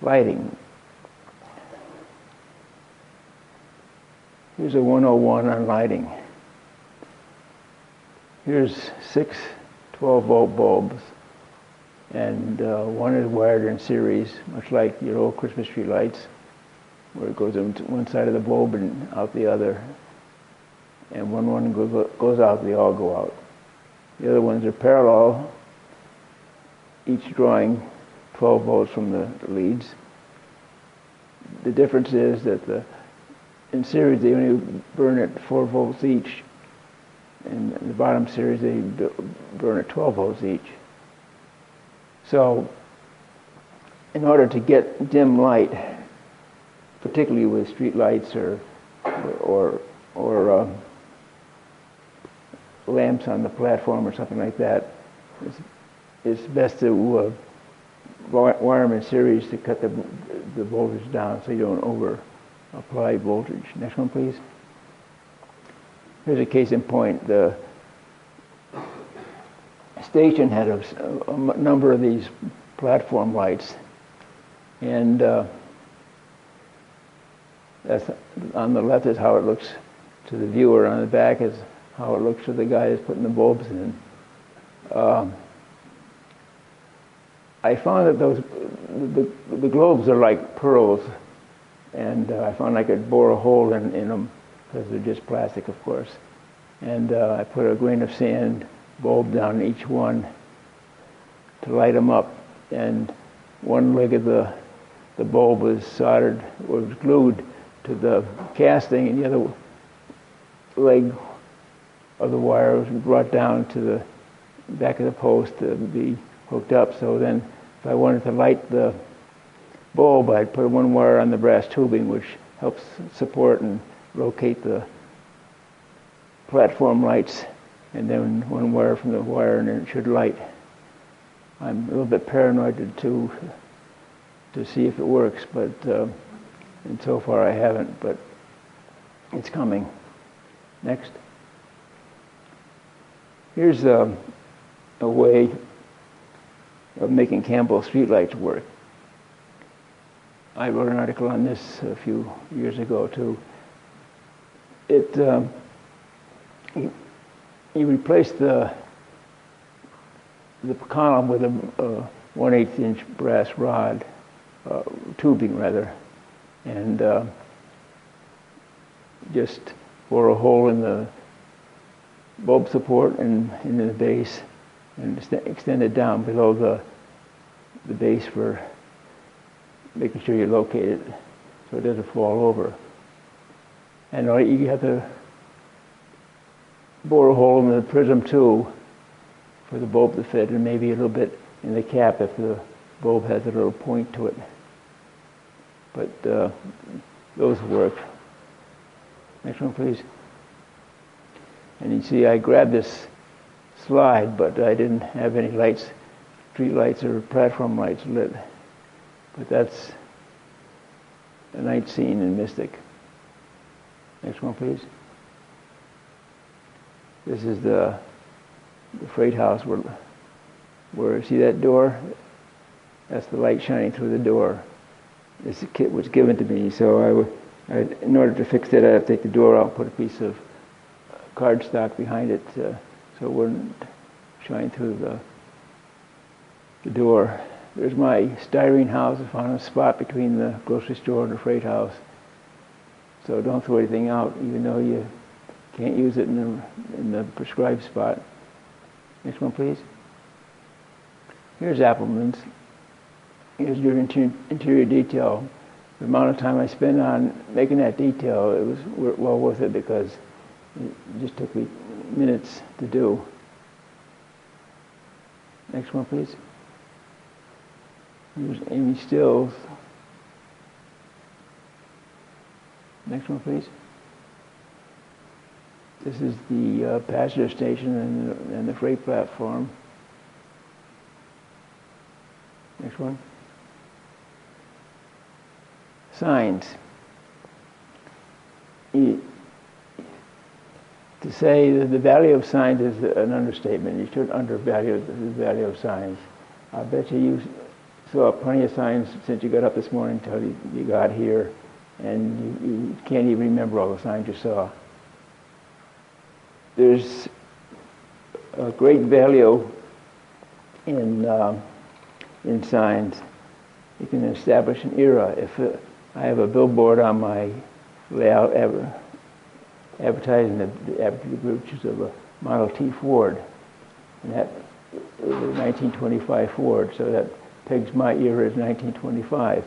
lighting. Here's a 101 on lighting. Here's 6 12-volt bulbs, and one is wired in series, much like your old Christmas tree lights, where it goes into one side of the bulb and out the other. And when one goes out, they all go out. The other ones are parallel, each drawing 12 volts from the leads. The difference is that in series they only burn at 4 volts each. In the bottom series they burn at 12 volts each. So in order to get dim light, particularly with street lights or lamps on the platform or something like that, it's best to wire them in series to cut the voltage down so you don't over apply voltage. Next one, please. Here's a case in point. The station had a number of these platform lights, and that's on the left is how it looks to the viewer. On the back is how it looks to the guy that's putting the bulbs in. I found that the globes are like pearls, and I found I could bore a hole in them because they're just plastic, of course. And I put a grain of sand bulb down each one to light them up. And one leg of the bulb was glued to the casting, and the other leg of the wire was brought down to the back of the post to be hooked up. So then if I wanted to light the bulb, I'd put one wire on the brass tubing, which helps support and locate the platform lights, and then one wire from the wire, and then it should light. I'm a little bit paranoid to see if it works, but and so far I haven't, but it's coming. Next. Here's a way of making Campbell streetlights work. I wrote an article on this a few years ago too. You replace the column with a 1/8 inch brass rod, tubing rather, and just bore a hole in the bulb support and in the base, and extend it down below the base for making sure you locate it so it doesn't fall over. And you have to bore a hole in the prism too for the bulb to fit, and maybe a little bit in the cap if the bulb has a little point to it. But those work. Next one, please. And you see I grabbed this slide, but I didn't have any lights, street lights or platform lights lit. But that's a night scene in Mystic. Next one, please. This is the freight house where see that door? That's the light shining through the door. This kit was given to me, so in order to fix it, I had to take the door out and put a piece of cardstock behind it so it wouldn't shine through the door. There's my styrene house. I found a spot between the grocery store and the freight house. So don't throw anything out, even though you can't use it in the prescribed spot. Next one, please. Here's Appleman's. Here's your interior detail. The amount of time I spent on making that detail, it was well worth it because it just took me minutes to do. Next one, please. Here's Amy Stills. Next one, please. This is the passenger station and the freight platform. Next one. Signs. To say that the value of signs is an understatement. You shouldn't undervalue the value of signs. I bet you saw plenty of signs since you got up this morning until you got here, and you can't even remember all the signs you saw. There's a great value in signs. You can establish an era. If I have a billboard on my layout advertising the attributes of a Model T Ford, and that is a 1925 Ford, so that pegs my era as 1925.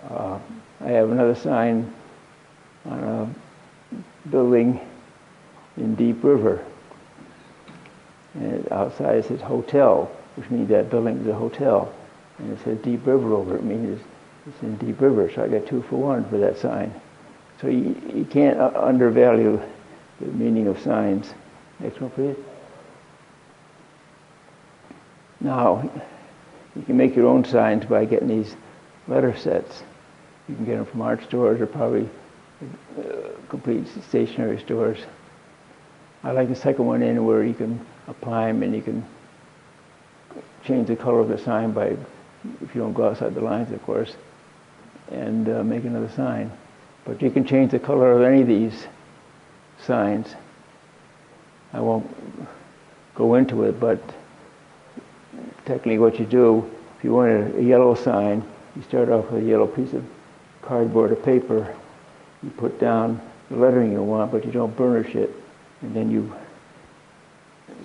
I have another sign on a building in Deep River, and outside it says hotel, which means that building is a hotel, and it says Deep River over it, means it's in Deep River, so I got 2 for 1 for that sign. So you can't undervalue the meaning of signs. Next one, please. Now, you can make your own signs by getting these letter sets. You can get them from art stores or probably complete stationery stores. I like the second one in where you can apply them and you can change the color of the sign by, if you don't go outside the lines, of course, and make another sign. But you can change the color of any of these signs. I won't go into it, but technically what you do, if you want a yellow sign, you start off with a yellow piece of cardboard or paper. You put down the lettering you want, but you don't burnish it. And then you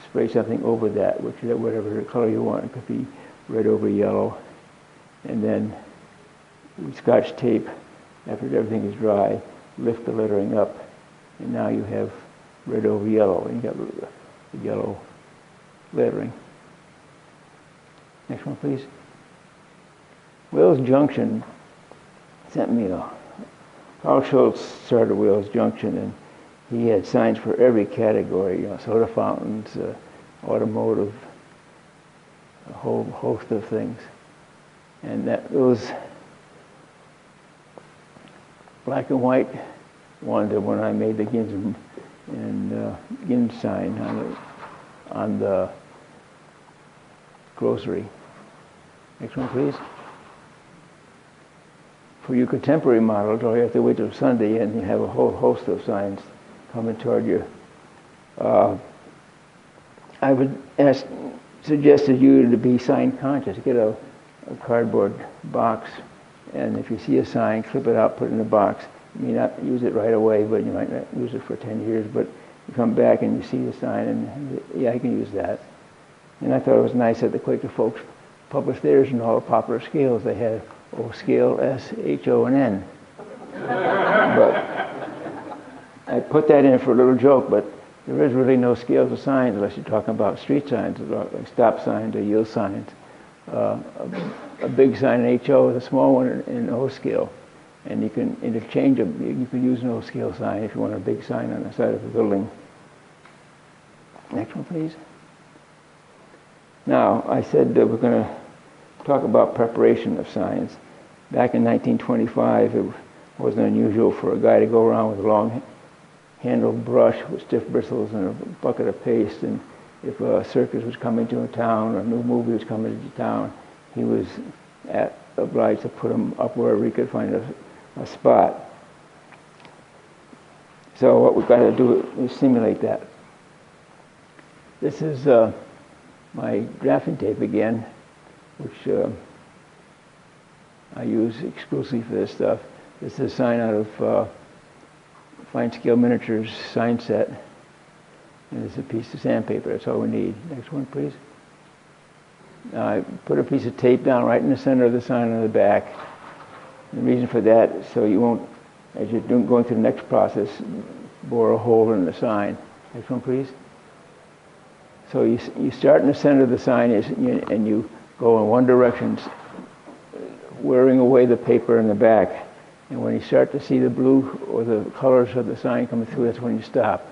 spray something over that, which is whatever color you want. It could be red over yellow. And then with Scotch tape, after everything is dry, lift the lettering up. And now you have red over yellow. And you got the yellow lettering. Next one, please. Wills Junction sent me Carl Schultz started Wills Junction, and he had signs for every category, soda fountains, automotive, a whole host of things. And those black and white ones are when I made the Gins and Gins sign on the grocery. Next one, please. For your contemporary models, all you have to wait till Sunday and you have a whole host of signs coming toward you. I would suggest you to be sign conscious. Get a cardboard box, and if you see a sign, clip it out, put it in a box. You may not use it right away, but you might not use it for 10 years, but you come back and you see the sign, and yeah, I can use that. And I thought it was nice that the Quaker folks published theirs in all the popular scales. They had O scale, S, H, O, and N. But I put that in for a little joke, but there is really no scales of signs unless you're talking about street signs, like stop signs or yield signs. A big sign in HO is a small one in O scale. And you can interchange them. You can use an O scale sign if you want a big sign on the side of a building. Next one, please. Now, I said that we're going to talk about preparation of signs. Back in 1925, it wasn't unusual for a guy to go around with a long-handled brush with stiff bristles and a bucket of paste, and if a circus was coming to a town or a new movie was coming to town, he was obliged to put them up wherever he could find a spot. So what we've got to do is simulate that. This is my drafting tape again, which I use exclusively for this stuff. This is a sign out of fine scale miniatures sign set, and it's a piece of sandpaper. That's all we need. Next one, please. Now I put a piece of tape down right in the center of the sign on the back. The reason for that is so you won't, as you're going through the next process, bore a hole in the sign. Next one, please. So you start in the center of the sign and you go in one direction, wearing away the paper in the back. And when you start to see the blue or the colors of the sign coming through, that's when you stop.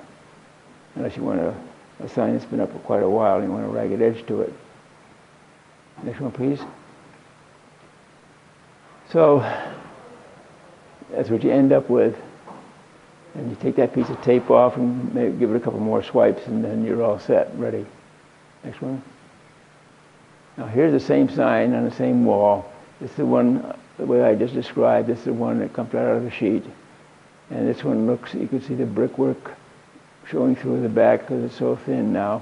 Unless you want a sign that's been up for quite a while and you want a ragged edge to it. Next one, please. So that's what you end up with. And you take that piece of tape off and maybe give it a couple more swipes, and then you're all set, ready. Next one. Now here's the same sign on the same wall. It's the one, the way I just described, it's the one that comes right out of the sheet. And this one looks, you can see the brickwork showing through the back because it's so thin now.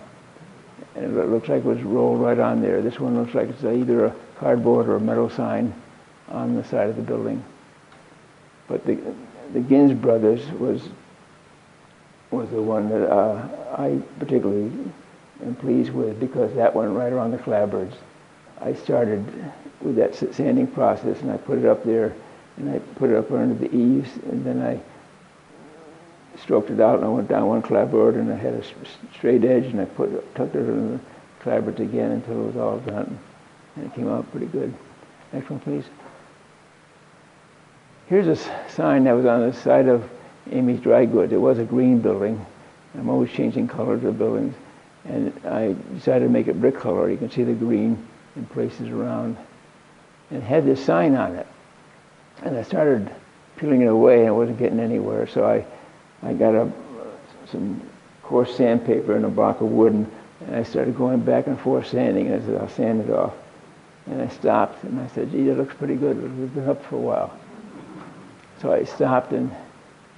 And it looks like it was rolled right on there. This one looks like it's either a cardboard or a metal sign on the side of the building. But the Gins brothers was the one that I particularly am pleased with, because that went right around the clapboards. I started with that sanding process, and I put it up there, and I put it up under the eaves, and then I stroked it out, and I went down one clapboard, and I had a straight edge, and I tucked it in the clapboards again until it was all done, and it came out pretty good. Next one, please. Here's a sign that was on the side of Amy's Dry Goods. It was a green building. I'm always changing colors of buildings. And I decided to make it brick color. You can see the green in places around. And it had this sign on it. And I started peeling it away, and it wasn't getting anywhere. So I got some coarse sandpaper and a block of wood, and I started going back and forth sanding. And I said, I'll sand it off. And I stopped, and I said, gee, that looks pretty good. We've been up for a while. So I stopped, and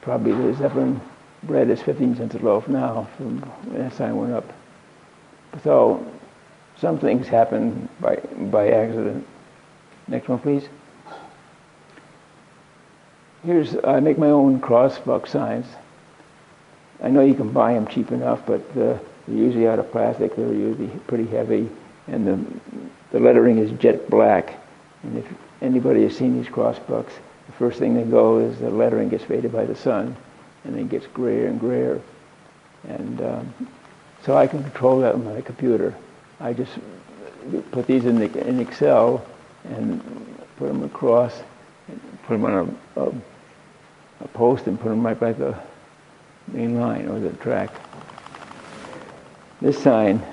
probably the Zeppelin bread is 15 cents a loaf now from when that sign went up. So some things happen by accident. Next one, please. I make my own crossbuck signs. I know you can buy them cheap enough, but they're usually out of plastic. They're usually pretty heavy, and the lettering is jet black. And if anybody has seen these crossbucks, the first thing they go is the lettering gets faded by the sun, and then it gets grayer and grayer. And so I can control that with my computer. I just put these in Excel and put them across, and put them on a post, and put them right by the main line or the track. This sign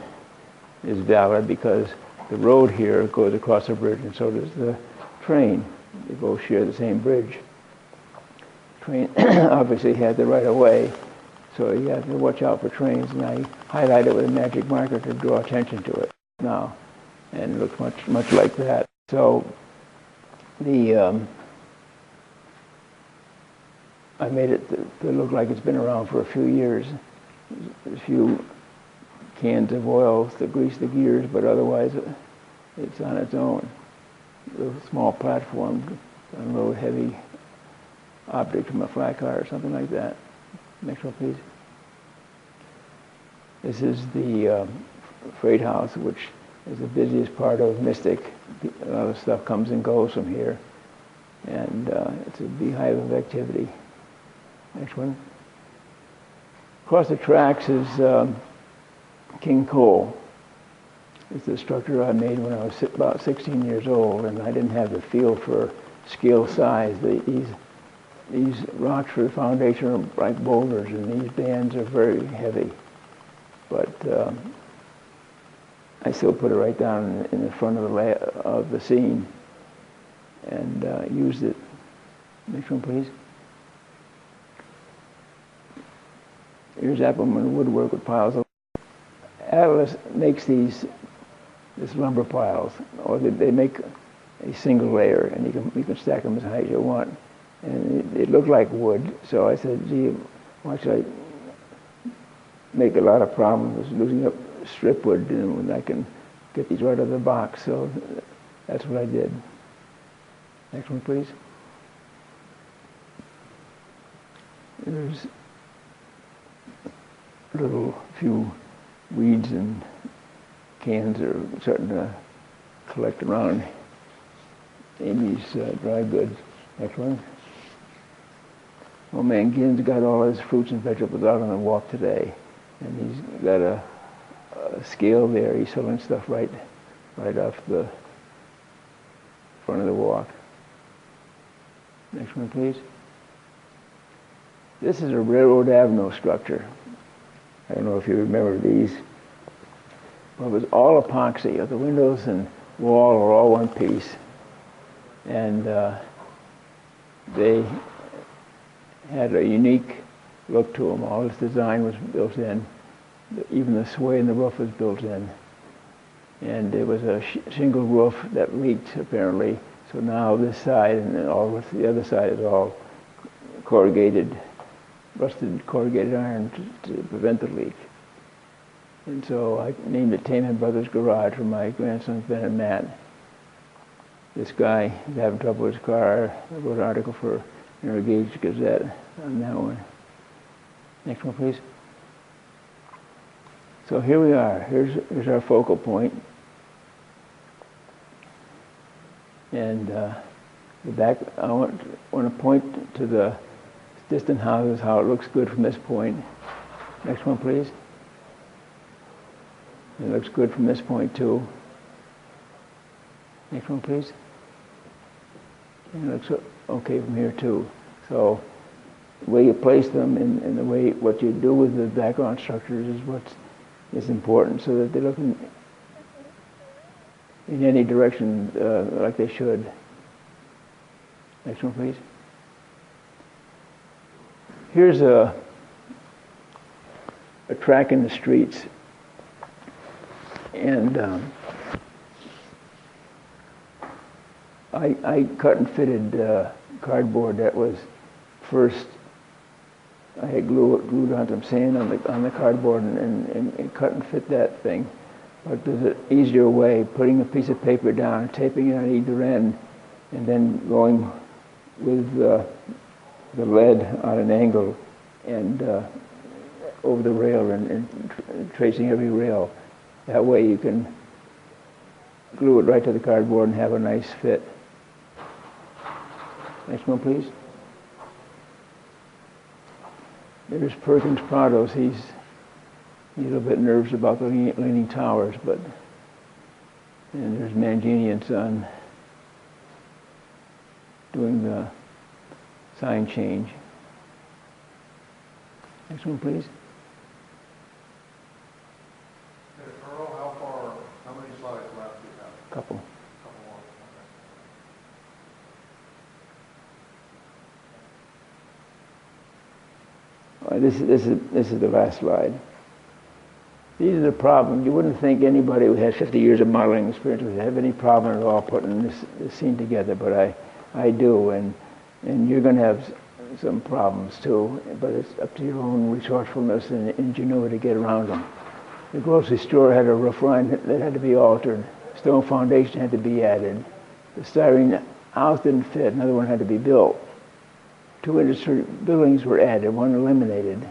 is valid because the road here goes across a bridge, and so does the train. They both share the same bridge. Train obviously had the right of way, so you have to watch out for trains, and I highlight it with a magic marker to draw attention to it now, and it looks much like that. So I made it to look like it's been around for a few years. There's a few cans of oil to grease the gears, but otherwise it's on its own. A small platform to unload heavy object from a flat car or something like that. Next one, please. This is the freight house, which is the busiest part of Mystic. A lot of stuff comes and goes from here, and it's a beehive of activity. Next one. Across the tracks is King Cole. It's the structure I made when I was about 16 years old, and I didn't have the feel for scale size. These rocks for the foundation are like boulders, and these bands are very heavy. But I still put it right down in the front of the scene and used it. Next one, please. Here's Appleman woodwork with piles of. Atlas makes this lumber piles, or they make a single layer, and you can stack them as high as you want. And it looked like wood, so I said, gee, why should I make a lot of problems losing up strip wood, when I can get these right out of the box? So that's what I did. Next one, please. There's a few weeds and cans are starting to collect around Amy's dry goods. Next one. Old man Ginn's got all his fruits and vegetables out on the walk today, and he's got a scale there. He's selling stuff right off the front of the walk. Next one, please. This is a Railroad Avenue structure. I don't know if you remember these. Well, it was all epoxy. The windows and wall are all one piece. And they had a unique look to them. All this design was built in. Even the sway in the roof was built in. and there was a shingle roof that leaked apparently. So now this side and then all of the other side is all corrugated, rusted corrugated iron to prevent the leak. And so I named it Taman Brothers Garage for my grandsons Ben and Matt. This guy is having trouble with his car. I wrote an article for Gauge Gazette on that one. Next one, please. So here we are. Here's our focal point. And the back, I want to point to the distant houses, how it looks good from this point. Next one, please. It looks good from this point, too. Next one, please. And it looks okay from here, too. So the way you place them and the way what you do with the background structures is what is important, so that they look in any direction like they should. Next one, please. Here's a track in the streets, and I cut and fitted cardboard that was first. I had glued on some sand on the cardboard and cut and fit that thing. But there's an easier way, putting a piece of paper down, taping it on either end, and then going with the lead on an angle and over the rail and tracing every rail. That way you can glue it right to the cardboard and have a nice fit. Next one, please. There's Perkins Prados. He's a little bit nervous about the leaning towers, but and there's Mangini and Son doing the sign change. Next one, please. Earl, how many slides left do you have? Couple. Couple more. This is the last slide. These are the problems. You wouldn't think anybody who has 50 years of modeling experience would have any problem at all putting this scene together, but I do, and you're going to have some problems too, but it's up to your own resourcefulness and ingenuity to get around them. The grocery store had a roof line that had to be altered. Stone foundation had to be added. The styrene house didn't fit. Another one had to be built. 2 industry buildings were added, one eliminated.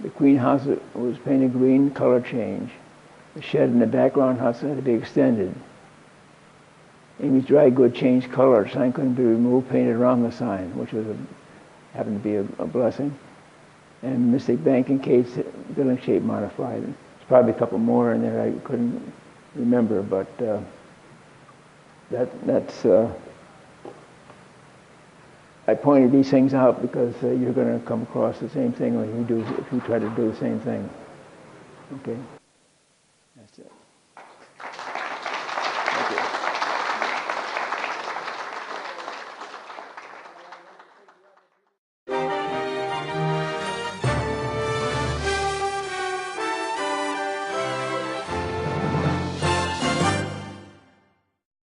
The Queen house was painted green, color change. The shed in the background house had to be extended. Amy's dry good changed color. Sign couldn't be removed, painted around the sign, which was happened to be a blessing. And Mystic Bank and Kate's building shape modified. There's probably a couple more in there I couldn't remember, but that's. I pointed these things out because you're going to come across the same thing when you do if you try to do the same thing. Okay.